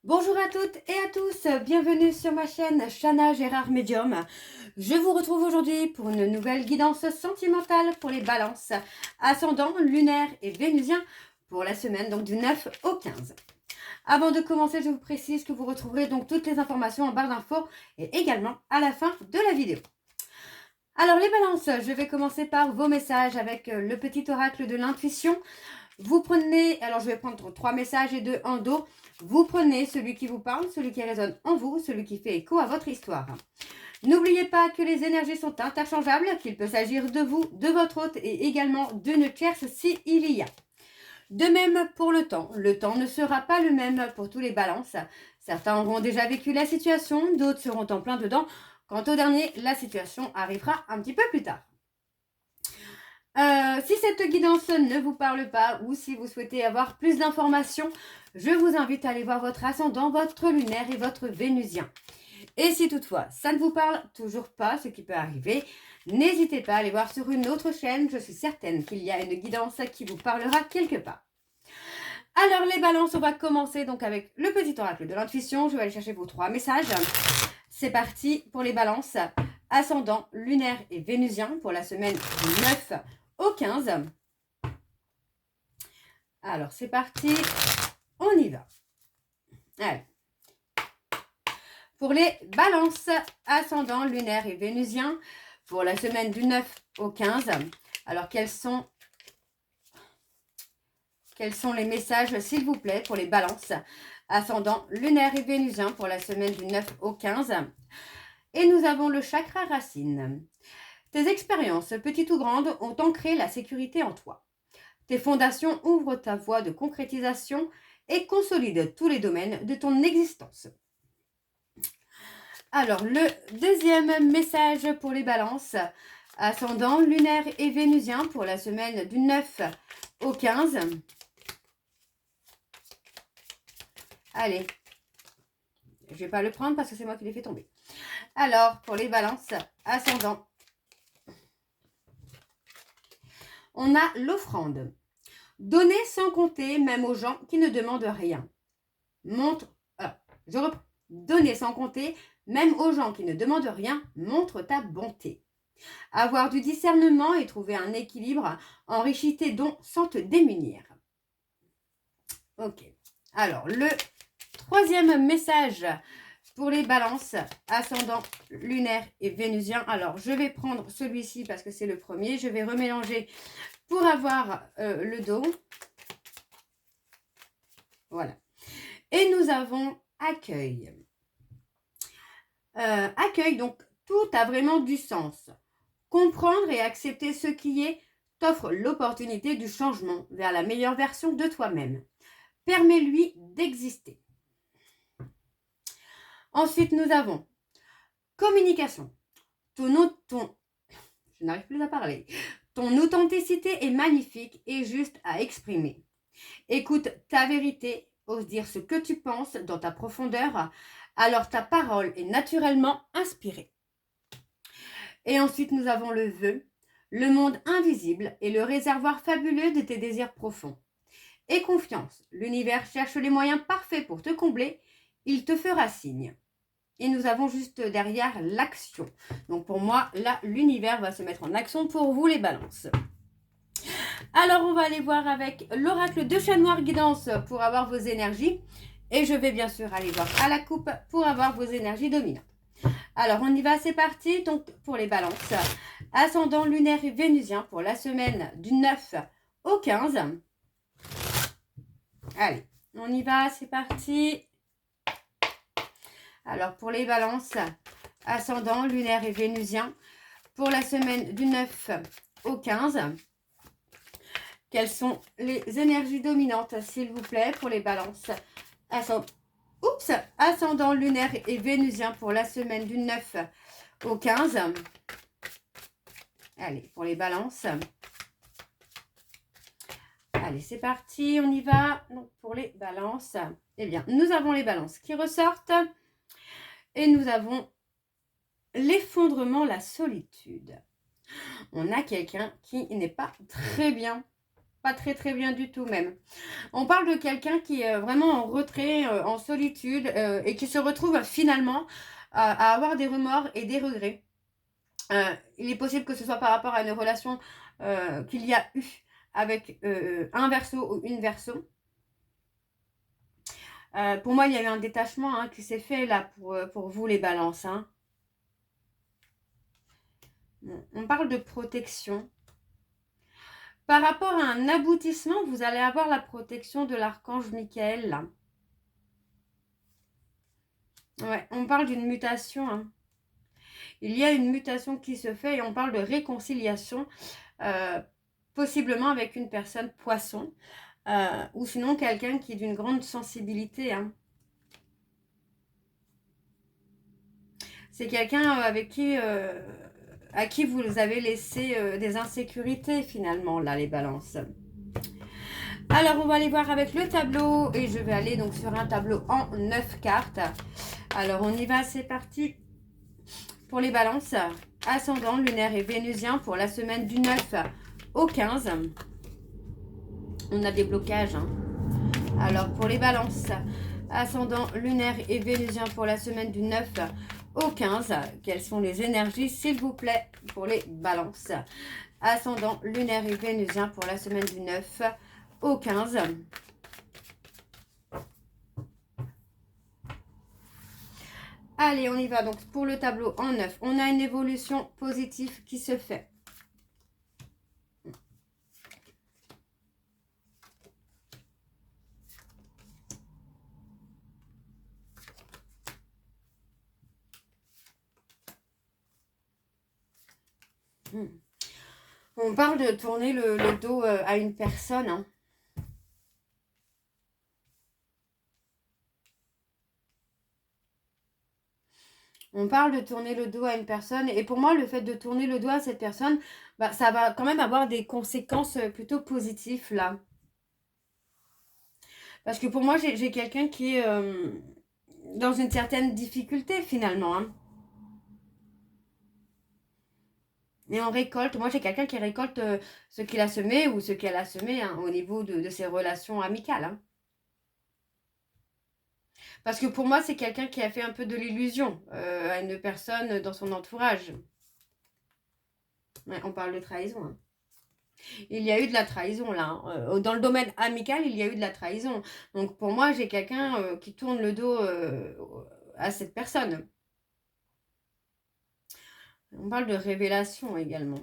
Bonjour à toutes et à tous, bienvenue sur ma chaîne Chana Gérard Medium. Je vous retrouve aujourd'hui pour une nouvelle guidance sentimentale pour les balances, ascendant, lunaire et vénusien pour la semaine donc du 9 au 15. Avant de commencer, je vous précise que vous retrouverez donc toutes les informations en barre d'infos et également à la fin de la vidéo. Alors les balances, je vais commencer par vos messages avec le petit oracle de l'intuition. Vous prenez, alors je vais prendre 3 messages et 2 en dos. Vous prenez celui qui vous parle, celui qui résonne en vous, celui qui fait écho à votre histoire. N'oubliez pas que les énergies sont interchangeables, qu'il peut s'agir de vous, de votre hôte et également d'une tierce s'il y a. De même pour le temps ne sera pas le même pour tous les balances. Certains auront déjà vécu la situation, d'autres seront en plein dedans. Quant au dernier, la situation arrivera un petit peu plus tard. Si cette guidance ne vous parle pas ou si vous souhaitez avoir plus d'informations, je vous invite à aller voir votre ascendant, votre lunaire et votre vénusien. Et si toutefois ça ne vous parle toujours pas, ce qui peut arriver, n'hésitez pas à aller voir sur une autre chaîne. Je suis certaine qu'il y a une guidance qui vous parlera quelque part. Alors les balances, on va commencer donc avec le petit oracle de l'intuition. Je vais aller chercher vos 3 messages. C'est parti pour les balances, ascendant, lunaire et vénusien pour la semaine du 9 au 15. Alors c'est parti, on y va. Allez. Pour les balances, ascendant, lunaire et vénusien pour la semaine du 9 au 15. Alors quels sont les messages s'il vous plaît pour les balances, ascendant, lunaire et vénusien pour la semaine du 9 au 15. Et nous avons le chakra racine. Tes expériences, petites ou grandes, ont ancré la sécurité en toi. Tes fondations ouvrent ta voie de concrétisation et consolident tous les domaines de ton existence. Alors, le deuxième message pour les balances, ascendant, lunaire et vénusien pour la semaine du 9 au 15. Allez, je ne vais pas le prendre parce que c'est moi qui l'ai fait tomber. Alors, pour les balances, ascendant, on a l'offrande. Donner sans compter, même aux gens qui ne demandent rien. Donner sans compter, même aux gens qui ne demandent rien, montre ta bonté. Avoir du discernement et trouver un équilibre enrichit tes dons sans te démunir. Ok. Alors, le troisième message pour les balances, ascendant, lunaire et vénusien. Alors, je vais prendre celui-ci parce que c'est le premier. Je vais remélanger pour avoir le dos. Voilà. Et nous avons accueil. Accueil, donc tout a vraiment du sens. Comprendre et accepter ce qui est t'offre l'opportunité du changement vers la meilleure version de toi-même. Permets-lui d'exister. Ensuite, nous avons communication. Je n'arrive plus à parler. Ton authenticité est magnifique et juste à exprimer. Écoute ta vérité, ose dire ce que tu penses dans ta profondeur, alors ta parole est naturellement inspirée. Et ensuite, nous avons le vœu, le monde invisible et le réservoir fabuleux de tes désirs profonds. Aie confiance, l'univers cherche les moyens parfaits pour te combler, il te fera signe. Et nous avons juste derrière l'action. Donc pour moi, là, l'univers va se mettre en action pour vous les balances. Alors on va aller voir avec l'oracle de chat noir guidance pour avoir vos énergies. Et je vais bien sûr aller voir à la coupe pour avoir vos énergies dominantes. Alors on y va, c'est parti. Donc pour les balances, ascendant, lunaire et vénusien pour la semaine du 9 au 15. Allez, on y va, c'est parti. Alors pour les balances, ascendant, lunaire et vénusien pour la semaine du 9 au 15. Quelles sont les énergies dominantes, s'il vous plaît, pour les balances, ascendant, lunaire et vénusien pour la semaine du 9 au 15. Allez, pour les balances. Allez, c'est parti, on y va. Donc, pour les balances, eh bien, nous avons les balances qui ressortent. Et nous avons l'effondrement, la solitude. On a quelqu'un qui n'est pas très bien pas très très bien du tout même. On parle de quelqu'un qui est vraiment en retrait, en solitude, et qui se retrouve finalement à avoir des remords et des regrets. Il est possible que ce soit par rapport à une relation qu'il y a eu avec un verso ou une verso. Pour moi, il y a eu un détachement hein, qui s'est fait là pour vous les balances. Hein. On parle de protection. Par rapport à un aboutissement, vous allez avoir la protection de l'archange Michael. Là. Ouais, on parle d'une mutation. Hein. Il y a une mutation qui se fait et on parle de réconciliation, possiblement avec une personne poisson, ou sinon quelqu'un qui est d'une grande sensibilité. Hein. C'est quelqu'un avec qui, à qui vous avez laissé des insécurités finalement, là, les balances. Alors, on va aller voir avec le tableau et je vais aller donc sur un tableau en 9 cartes. Alors, on y va, c'est parti. Pour les balances, ascendant, lunaire et vénusien pour la semaine du 9 au 15. On a des blocages. Hein. Alors, pour les balances, ascendant, lunaire et vénusien pour la semaine du 9 au 15. Quelles sont les énergies, s'il vous plaît, pour les balances? Ascendant, lunaire et vénusien pour la semaine du 9 au 15. Allez, on y va. Donc, pour le tableau en 9, on a une évolution positive qui se fait. On parle de tourner le dos à une personne. Hein. On parle de tourner le dos à une personne. Et pour moi, le fait de tourner le dos à cette personne, bah, ça va quand même avoir des conséquences plutôt positives là. Parce que pour moi, j'ai quelqu'un qui est dans une certaine difficulté finalement. Hein. Et on récolte. Moi, j'ai quelqu'un qui récolte ce qu'il a semé ou ce qu'elle a semé hein, au niveau de ses relations amicales. Hein. Parce que pour moi, c'est quelqu'un qui a fait un peu de l'illusion à une personne dans son entourage. Ouais, on parle de trahison. Hein. Il y a eu de la trahison là. Hein. Dans le domaine amical, il y a eu de la trahison. Donc pour moi, j'ai quelqu'un qui tourne le dos à cette personne. On parle de révélation également.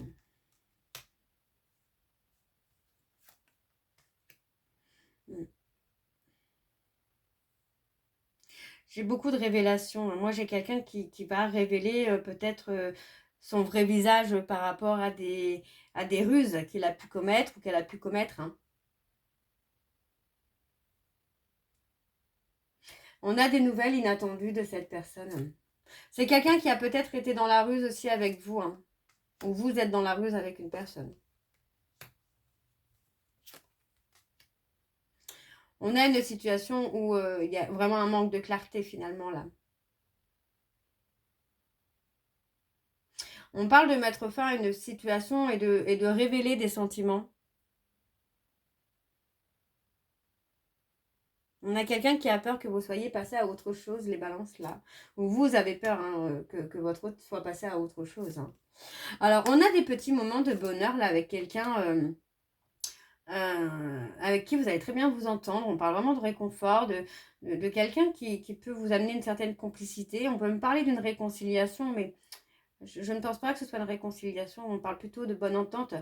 J'ai beaucoup de révélations. Moi, j'ai quelqu'un qui va révéler peut-être son vrai visage par rapport à des ruses qu'il a pu commettre ou qu'elle a pu commettre. Hein. On a des nouvelles inattendues de cette personne. C'est quelqu'un qui a peut-être été dans la ruse aussi avec vous. Hein, ou vous êtes dans la ruse avec une personne. On a une situation où il y a vraiment un manque de clarté finalement là. On parle de mettre fin à une situation et de révéler des sentiments. On a quelqu'un qui a peur que vous soyez passé à autre chose, les balances là. Ou vous avez peur hein, que votre autre soit passé à autre chose. Hein. Alors, on a des petits moments de bonheur là avec quelqu'un avec qui vous allez très bien vous entendre. On parle vraiment de réconfort, de quelqu'un qui peut vous amener une certaine complicité. On peut me parler d'une réconciliation, mais je ne pense pas que ce soit une réconciliation. On parle plutôt de bonne entente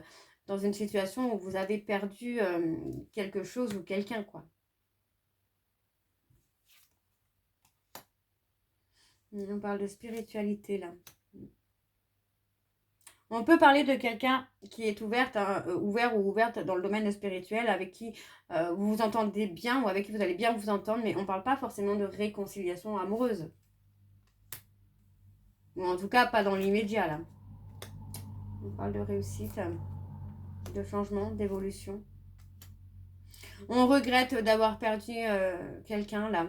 dans une situation où vous avez perdu quelque chose ou quelqu'un, quoi. On parle de spiritualité, là. On peut parler de quelqu'un qui est ouvert ou ouverte dans le domaine spirituel, avec qui vous vous entendez bien ou avec qui vous allez bien vous entendre, mais on ne parle pas forcément de réconciliation amoureuse. Ou en tout cas, pas dans l'immédiat, là. On parle de réussite, de changement, d'évolution. On regrette d'avoir perdu quelqu'un, là.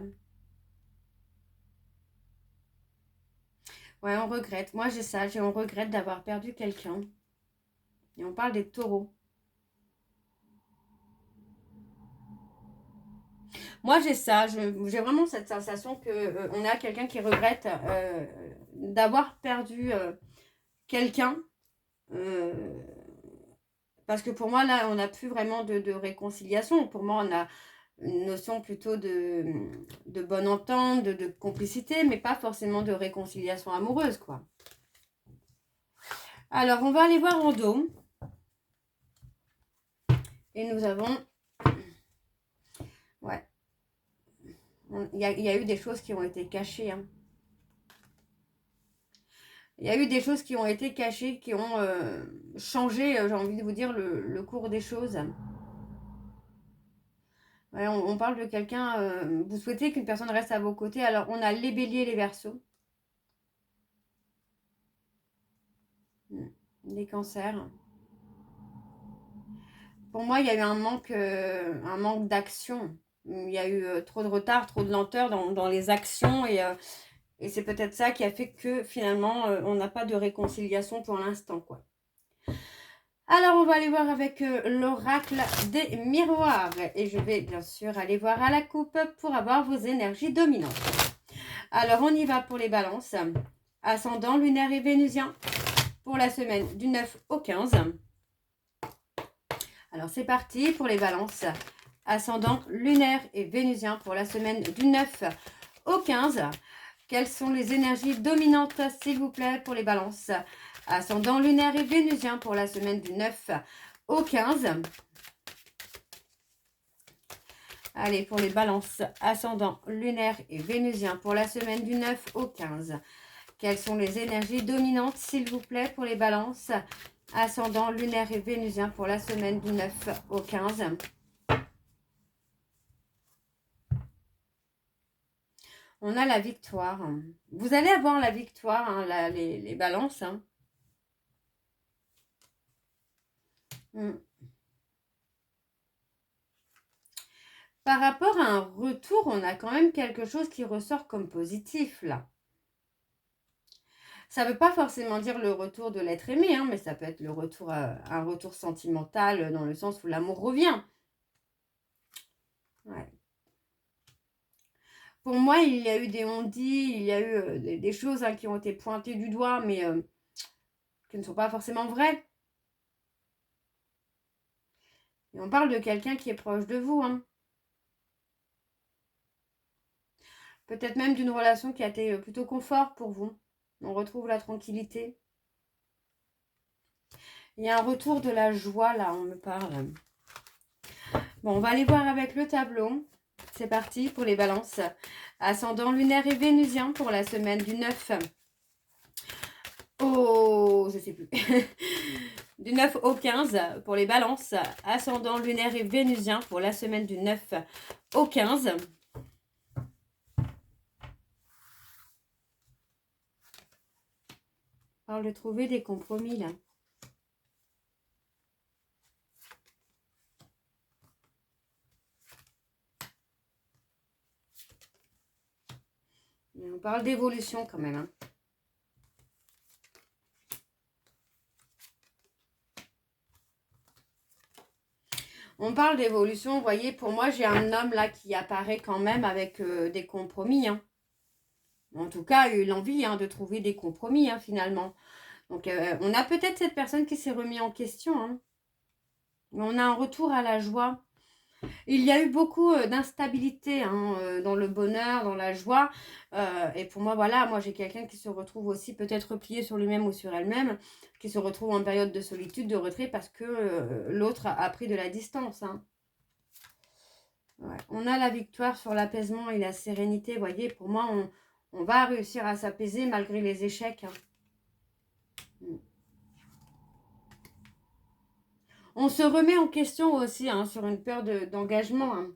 Ouais, on regrette. Moi, j'ai ça. On regrette d'avoir perdu quelqu'un. Et on parle des taureaux. Moi, j'ai ça. J'ai vraiment cette sensation que on a quelqu'un qui regrette d'avoir perdu quelqu'un. euh, Parce que pour moi, là, on n'a plus vraiment de réconciliation. Pour moi, on a une notion plutôt de bonne entente, de complicité, mais pas forcément de réconciliation amoureuse, quoi. Alors, on va aller voir en dôme. Et nous avons... Ouais. Il y a eu des choses qui ont été cachées. Hein. Il y a eu des choses qui ont été cachées, qui ont changé, j'ai envie de vous dire, le cours des choses. Ouais, on parle de quelqu'un, vous souhaitez qu'une personne reste à vos côtés. Alors, on a les béliers et les verseaux. Les cancers. Pour moi, il y a eu un manque d'action. Il y a eu trop de retard, trop de lenteur dans les actions et c'est peut-être ça qui a fait que finalement, on n'a pas de réconciliation pour l'instant, quoi. Alors, on va aller voir avec l'oracle des miroirs. Et je vais bien sûr aller voir à la coupe pour avoir vos énergies dominantes. Alors, on y va pour les balances. Ascendant, lunaire et vénusien pour la semaine du 9 au 15. Alors, c'est parti pour les balances. Ascendant, lunaire et vénusien pour la semaine du 9 au 15. Quelles sont les énergies dominantes, s'il vous plaît, pour les balances? Ascendant, lunaire et vénusien pour la semaine du 9 au 15. Allez, pour les balances, ascendant, lunaire et vénusien pour la semaine du 9 au 15. Quelles sont les énergies dominantes, s'il vous plaît, pour les balances? Ascendant, lunaire et vénusien pour la semaine du 9 au 15. On a la victoire. Vous allez avoir la victoire, hein, les balances. Hein. Par rapport à un retour, on a quand même quelque chose qui ressort comme positif, là. Ça ne veut pas forcément dire le retour de l'être aimé, hein, mais ça peut être un retour sentimental dans le sens où l'amour revient. Ouais. Pour moi, il y a eu des on-dit, il y a eu des choses qui ont été pointées du doigt, mais qui ne sont pas forcément vraies. Et on parle de quelqu'un qui est proche de vous. Hein. Peut-être même d'une relation qui a été plutôt confort pour vous. On retrouve la tranquillité. Il y a un retour de la joie, là, on me parle. Bon, on va aller voir avec le tableau. C'est parti pour les balances. Ascendant lunaire et vénusien pour la semaine du 9 au... je sais plus. du 9 au 15 pour les balances. Ascendant lunaire et vénusien pour la semaine du 9 au 15. On parle de trouver des compromis, là. On parle d'évolution quand même. Hein. On parle d'évolution, vous voyez, pour moi, j'ai un homme là qui apparaît quand même avec des compromis. Hein. En tout cas, l'envie de trouver des compromis, finalement. Donc, on a peut-être cette personne qui s'est remis en question. Hein. Mais on a un retour à la joie. Il y a eu beaucoup d'instabilité dans le bonheur, dans la joie. Et pour moi, voilà, moi j'ai quelqu'un qui se retrouve aussi peut-être replié sur lui-même ou sur elle-même, qui se retrouve en période de solitude, de retrait, parce que l'autre a pris de la distance. Hein. Ouais. On a la victoire sur l'apaisement et la sérénité. Vous voyez, pour moi, on va réussir à s'apaiser malgré les échecs. Hein. On se remet en question aussi sur une peur d'engagement. Hein.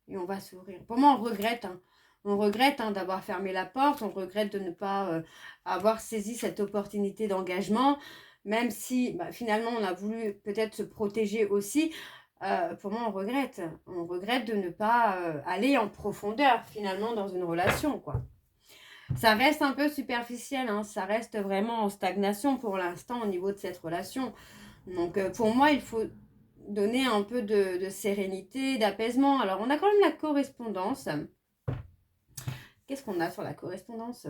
Et on va s'ouvrir. Pour moi, on regrette. Hein. On regrette d'avoir fermé la porte. On regrette de ne pas avoir saisi cette opportunité d'engagement. Même si finalement, on a voulu peut-être se protéger aussi. Pour moi, on regrette. On regrette de ne pas aller en profondeur finalement dans une relation, quoi. Ça reste un peu superficiel, hein, ça reste vraiment en stagnation pour l'instant au niveau de cette relation. Donc pour moi, il faut donner un peu de sérénité, d'apaisement. Alors, on a quand même la correspondance. Qu'est-ce qu'on a sur la correspondance?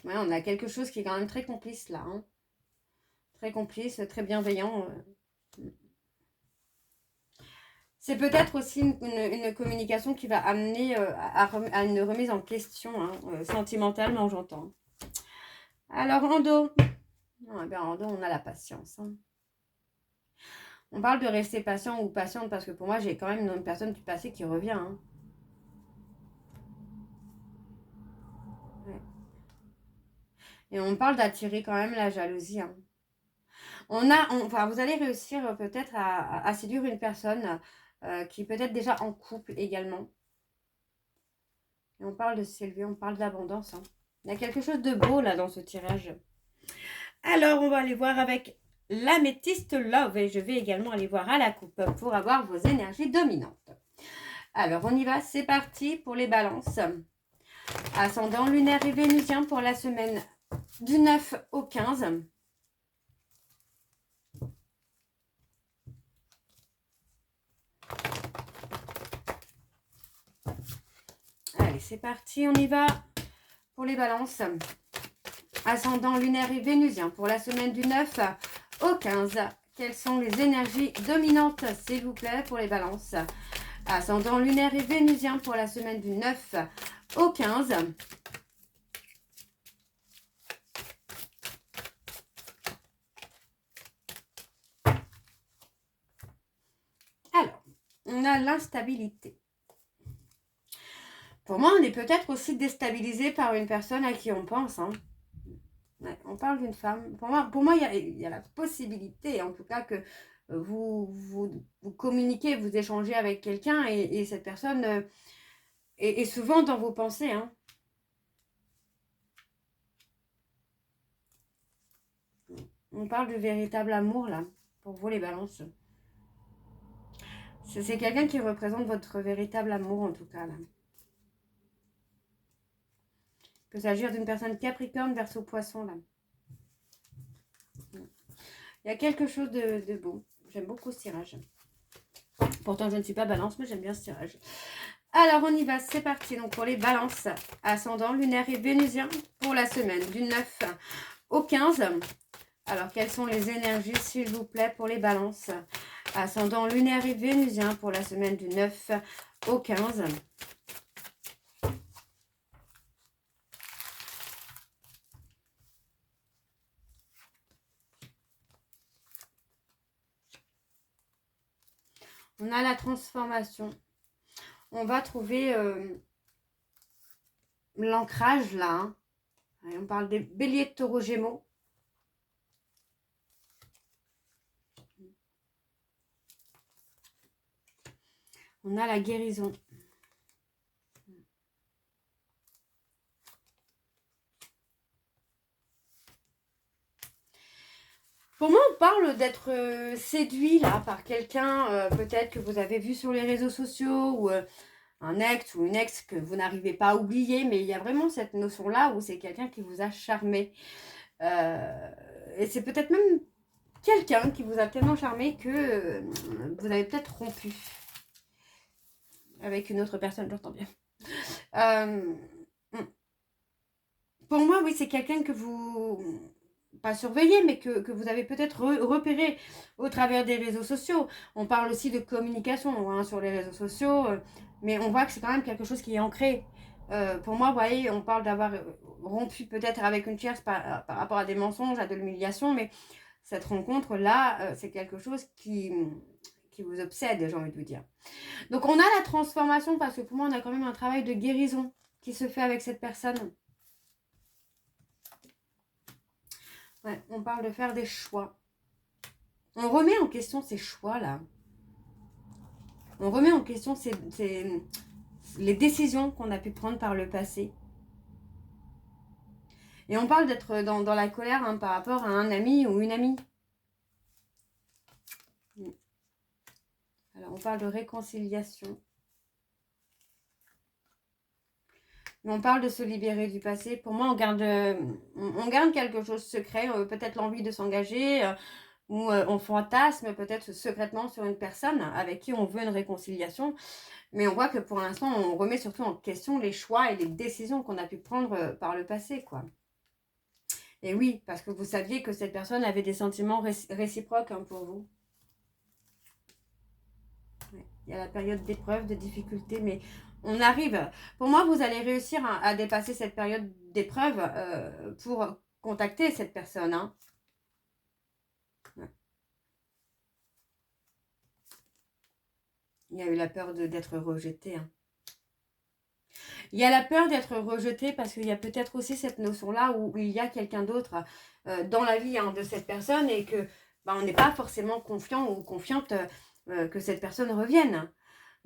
Ouais, on a quelque chose qui est quand même très complice là. Hein. Très complice, très bienveillant. C'est peut-être aussi une communication qui va amener à une remise en question sentimentalement, j'entends. Alors, en dos, en dos, on a la patience. Hein. On parle de rester patient ou patiente parce que pour moi, j'ai quand même une personne du passé qui revient. Hein. Ouais. Et on parle d'attirer quand même la jalousie. Hein. Vous allez réussir peut-être à séduire une personne qui est peut-être déjà en couple également. Et on parle de s'élever, on parle d'abondance. Hein. Il y a quelque chose de beau là dans ce tirage. Alors, on va aller voir avec l'améthyste Love et je vais également aller voir à la coupe pour avoir vos énergies dominantes. Alors, on y va, c'est parti pour les balances. Ascendant lunaire et vénusien pour la semaine du 9 au 15. Allez, c'est parti, on y va pour les balances. Ascendant lunaire et vénusien pour la semaine du 9 au 15. Quelles sont les énergies dominantes, s'il vous plaît, pour les balances? Ascendant lunaire et vénusien pour la semaine du 9 au 15. Alors, on a l'instabilité. Pour moi, on est peut-être aussi déstabilisé par une personne à qui on pense. Hein. Ouais, on parle d'une femme. Pour moi il y a la possibilité, en tout cas, que vous communiquez, vous échangez avec quelqu'un et cette personne est souvent dans vos pensées. Hein. On parle de véritable amour, là, pour vous, les balances. C'est quelqu'un qui représente votre véritable amour, en tout cas, là. Il peut s'agir d'une personne capricorne, verseau, poisson, là. Il y a quelque chose de beau. J'aime beaucoup ce tirage. Pourtant, je ne suis pas balance, mais j'aime bien ce tirage. Alors, on y va. C'est parti. Donc, pour les balances, ascendant, lunaire et vénusien, pour la semaine du 9 au 15. Alors, quelles sont les énergies, s'il vous plaît, pour les balances? Ascendant lunaire et vénusien pour la semaine du 9 au 15. On a la transformation. On va trouver l'ancrage là. Hein. On parle des béliers de taureau gémeaux. On a la guérison. Pour moi, on parle d'être séduit là par quelqu'un, peut-être que vous avez vu sur les réseaux sociaux ou un ex ou une ex que vous n'arrivez pas à oublier, mais il y a vraiment cette notion-là où c'est quelqu'un qui vous a charmé. Et c'est peut-être même quelqu'un qui vous a tellement charmé que vous avez peut-être rompu avec une autre personne, j'entends bien. Pour moi, oui, c'est quelqu'un que vous, pas surveillez, mais que vous avez peut-être repéré au travers des réseaux sociaux. On parle aussi de communication hein, sur les réseaux sociaux, mais on voit que c'est quand même quelque chose qui est ancré. Pour moi, vous voyez, on parle d'avoir rompu peut-être avec une tierce par rapport à des mensonges, à de l'humiliation, mais cette rencontre-là, c'est quelque chose qui vous obsède, j'ai envie de vous dire. Donc, on a la transformation parce que pour moi, on a quand même un travail de guérison qui se fait avec cette personne. Ouais, on parle de faire des choix. On remet en question ces choix-là. On remet en question les décisions qu'on a pu prendre par le passé. Et on parle d'être dans la colère hein, par rapport à un ami ou une amie. Alors, on parle de réconciliation. Mais on parle de se libérer du passé. Pour moi, on garde quelque chose de secret. Peut-être l'envie de s'engager. ou on fantasme peut-être secrètement sur une personne avec qui on veut une réconciliation. Mais on voit que pour l'instant, on remet surtout en question les choix et les décisions qu'on a pu prendre par le passé, quoi. Et oui, parce que vous saviez que cette personne avait des sentiments réciproques pour vous. Ouais. Il y a la période d'épreuve, de difficulté, mais on arrive. Pour moi, vous allez réussir à dépasser cette période d'épreuve pour contacter cette personne. Hein. Ouais. Il y a eu la peur d'être rejeté. Hein. Il y a la peur d'être rejeté parce qu'il y a peut-être aussi cette notion-là où il y a quelqu'un d'autre dans la vie de cette personne et que on n'est pas forcément confiant ou confiante que cette personne revienne.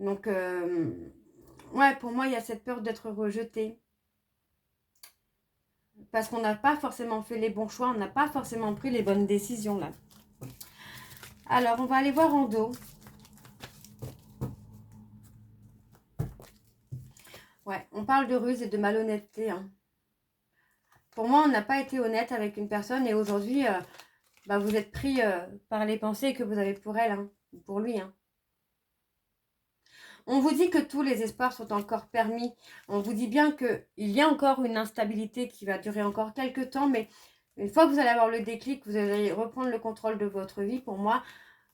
Donc, ouais, pour moi, il y a cette peur d'être rejeté. Parce qu'on n'a pas forcément fait les bons choix, on n'a pas forcément pris les bonnes décisions là. Alors, on va aller voir en dos. Ouais, on parle de ruse et de malhonnêteté. Hein. Pour moi, on n'a pas été honnête avec une personne et aujourd'hui, vous êtes pris par les pensées que vous avez pour elle, hein, ou pour lui. Hein. On vous dit que tous les espoirs sont encore permis. On vous dit bien qu'il y a encore une instabilité qui va durer encore quelques temps, mais une fois que vous allez avoir le déclic, vous allez reprendre le contrôle de votre vie. Pour moi,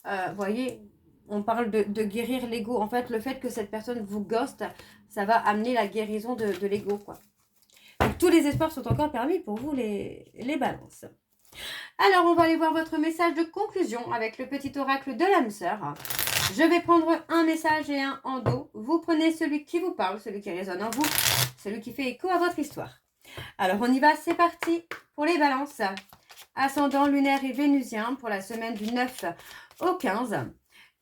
vous voyez, on parle de guérir l'ego. En fait, le fait que cette personne vous ghoste, ça va amener la guérison de l'ego, quoi. Donc, tous les espoirs sont encore permis pour vous, les balances. Alors, on va aller voir votre message de conclusion avec le petit oracle de l'âme sœur. Je vais prendre un message et un en dos. Vous prenez celui qui vous parle, celui qui résonne en vous, celui qui fait écho à votre histoire. Alors, on y va, c'est parti pour les balances. Ascendant lunaire et vénusien pour la semaine du 9 au 15.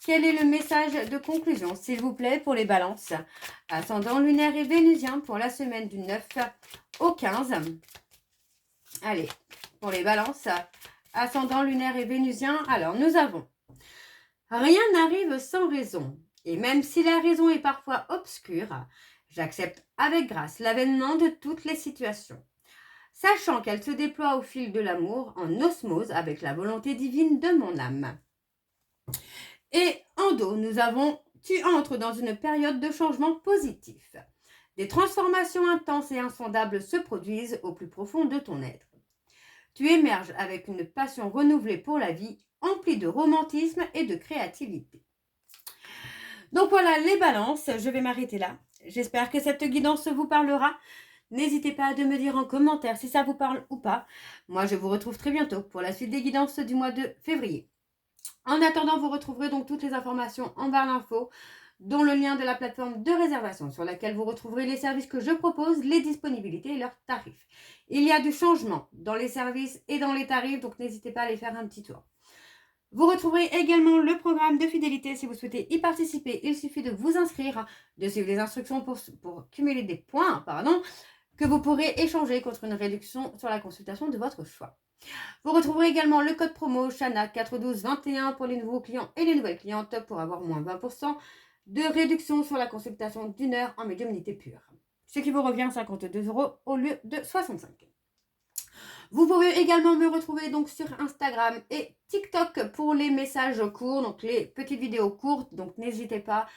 Quel est le message de conclusion, s'il vous plaît, pour les balances? Ascendant lunaire et vénusien pour la semaine du 9 au 15. Allez, pour les balances, ascendant lunaire et vénusien. Alors, nous avons rien n'arrive sans raison. Et même si la raison est parfois obscure, j'accepte avec grâce l'avènement de toutes les situations, sachant qu'elle se déploie au fil de l'amour en osmose avec la volonté divine de mon âme. Et en dos, nous avons « Tu entres dans une période de changement positif. Des transformations intenses et insondables se produisent au plus profond de ton être. Tu émerges avec une passion renouvelée pour la vie, emplie de romantisme et de créativité. » Donc voilà les balances, je vais m'arrêter là. J'espère que cette guidance vous parlera. N'hésitez pas à me dire en commentaire si ça vous parle ou pas. Moi, je vous retrouve très bientôt pour la suite des guidances du mois de février. En attendant, vous retrouverez donc toutes les informations en barre d'infos, dont le lien de la plateforme de réservation sur laquelle vous retrouverez les services que je propose, les disponibilités et leurs tarifs. Il y a du changement dans les services et dans les tarifs, donc n'hésitez pas à aller faire un petit tour. Vous retrouverez également le programme de fidélité. Si vous souhaitez y participer, il suffit de vous inscrire, de suivre les instructions pour cumuler des points, que vous pourrez échanger contre une réduction sur la consultation de votre choix. Vous retrouverez également le code promo Chana 41221 pour les nouveaux clients et les nouvelles clientes pour avoir moins 20% de réduction sur la consultation d'1 heure en médiumnité pure. Ce qui vous revient 52 € au lieu de 65. Vous pouvez également me retrouver donc sur Instagram et TikTok pour les messages courts, donc les petites vidéos courtes. Donc n'hésitez pas.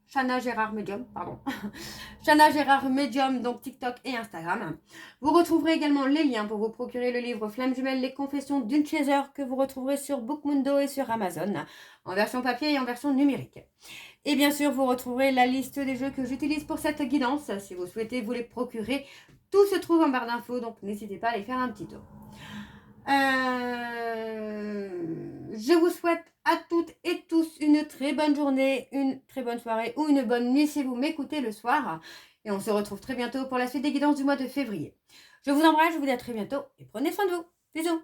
Chana Gérard Medium, pardon. Chana Gérard Medium, donc TikTok et Instagram. Vous retrouverez également les liens pour vous procurer le livre Flamme Jumelle, les confessions d'une chaser que vous retrouverez sur Bookmundo et sur Amazon, en version papier et en version numérique. Et bien sûr, vous retrouverez la liste des jeux que j'utilise pour cette guidance. Si vous souhaitez vous les procurer, tout se trouve en barre d'infos, donc n'hésitez pas à aller faire un petit tour. Je vous souhaite à toutes et tous une très bonne journée, une très bonne soirée ou une bonne nuit si vous m'écoutez le soir. Et on se retrouve très bientôt pour la suite des guidances du mois de février. Je vous embrasse, je vous dis à très bientôt et prenez soin de vous. Bisous.